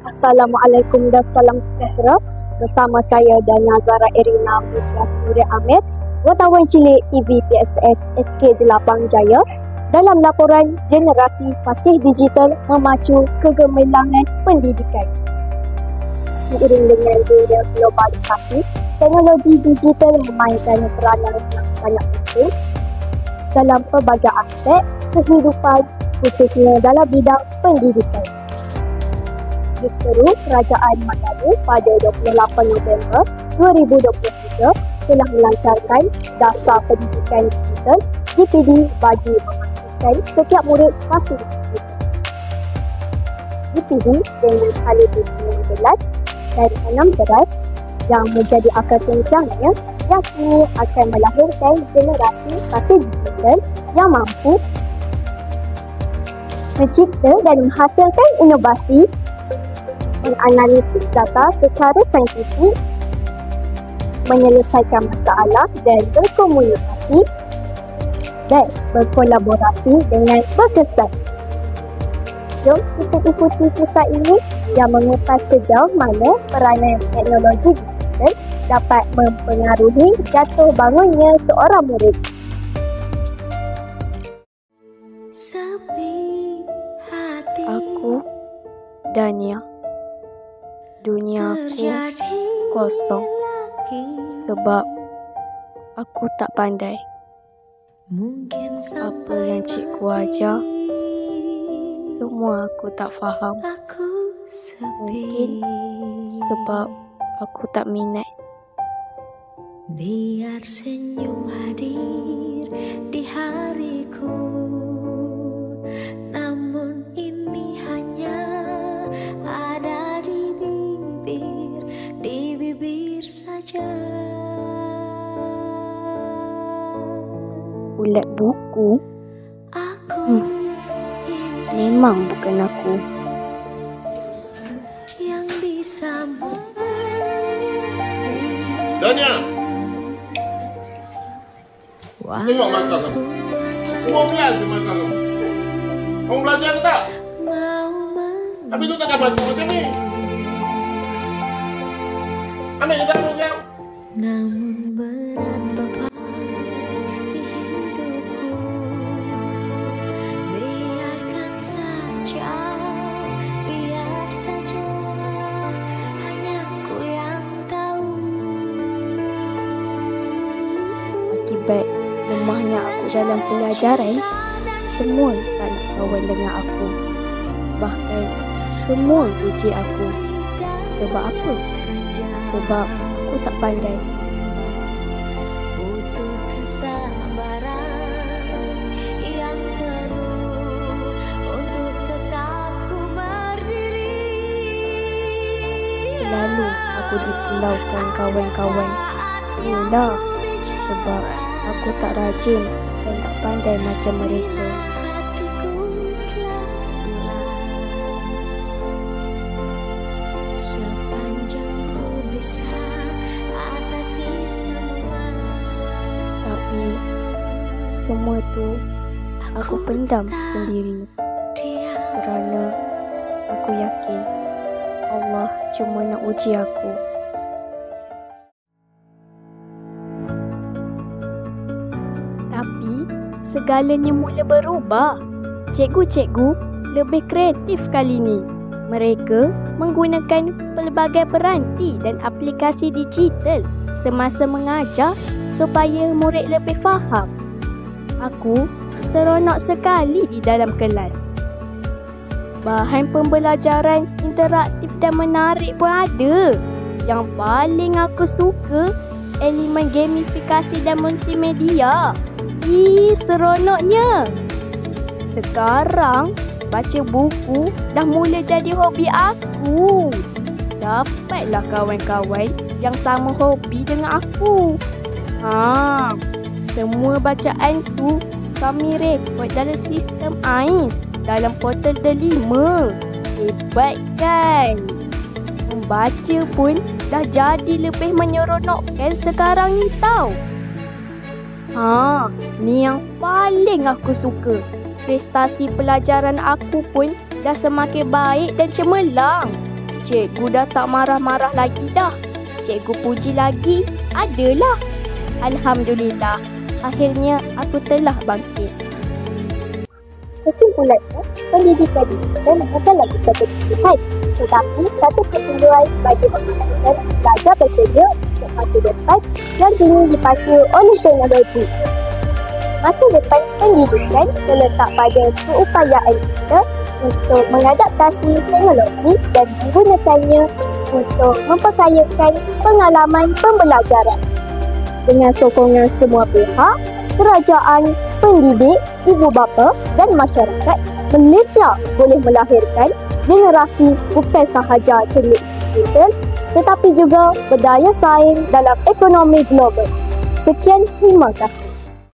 Assalamualaikum dan salam sejahtera. Bersama saya dan Nazara Erina Midras Nuri Amir, wartawan cilik TV PSS SK Jelapang Jaya, dalam laporan Generasi Fasih Digital Memacu Kegemilangan Pendidikan. Seiring dengan dunia globalisasi, teknologi digital memainkan peranan yang sangat penting dalam pelbagai aspek kehidupan, khususnya dalam bidang pendidikan. Justeru, Kerajaan Melayu pada 28 November 2023 telah melancarkan Dasar Pendidikan Digital DPD bagi memastikan setiap murid fasih digital. DPD dengan halitus yang jelas dan enam teras yang menjadi akar kencangnya yang kini akan melahirkan generasi fasih digital yang mampu mencipta dan menghasilkan inovasi, menganalisis data secara saintifik, menyelesaikan masalah dan berkomunikasi dan berkolaborasi dengan berkesan. Jom kita ikuti kisah ini yang mengupas sejauh mana peranan teknologi digital dapat mempengaruhi jatuh bangunnya seorang murid. Aku, Dania. Dunia aku kosong sebab aku tak pandai. Apa yang cikgu ajar, semua aku tak faham. Mungkin sebab aku tak minat. Biar senyum hadir di hariku, namun ini hanya ada di bibir saja. Ulat buku? Memang bukan aku. Yang bisa Dania! Tengok mata kamu. Umur belas mata kamu. Kamu belajar ke tak? Tapi tu takkan baca macam ni. Ambil kita program. namun berat beban di hidupku. Biarkan saja, biar saja, hanya ku yang tahu. Akibat lemahnya aku dalam pelajaran, semua tak nak kawan dengan aku. Bahkan semua benci aku. Sebab apa? Sebab aku tak pandai. Butuh kesabaran yang penuh untuk tetap ku berdiri. Selalu aku dipulaukan kawan-kawan. Yalah, sebab aku tak rajin dan tak pandai macam mereka. Hatiku telah bulat sepanjang ku bisa atasi semua. Tapi semua tu aku pendam sendiri. Kerana aku yakin Allah cuma nak uji aku. Tapi segalanya mula berubah. Cikgu-cikgu lebih kreatif kali ni. Mereka menggunakan pelbagai peranti dan aplikasi digital semasa mengajar supaya murid lebih faham. Aku seronok sekali di dalam kelas. Bahan pembelajaran interaktif dan menarik pun ada. Yang paling aku suka, elemen gamifikasi dan multimedia. Seronoknya. Sekarang, baca buku dah mula jadi hobi aku. Dapatlah kawan-kawan yang sama hobi dengan aku. Semua bacaan tu kami rekod dalam sistem AIS dalam portal Delima. Hebat kan? Membaca pun dah jadi lebih menyeronokkan sekarang ni tau. Ni yang paling aku suka. Prestasi pelajaran aku pun dah semakin baik dan cemerlang. Cikgu dah tak marah-marah lagi dah. Cikgu puji lagi. Adalah. Alhamdulillah. Akhirnya aku telah bangkit. Kesimpulannya, pendidikan digital bukan lagi satu pilihan, tetapi satu keperluan bagi memastikan pelajar bersedia untuk masa depan yang kini dipacu oleh teknologi. Masa depan pendidikan terletak pada keupayaan kita untuk mengadaptasi teknologi dan menggunakannya untuk memperkayakan pengalaman pembelajaran. Dengan sokongan semua pihak, kerajaan, pendidik, ibu bapa dan masyarakat, Malaysia boleh melahirkan generasi bukan sahaja cerdik digital tetapi juga berdaya saing dalam ekonomi global. Sekian, terima kasih.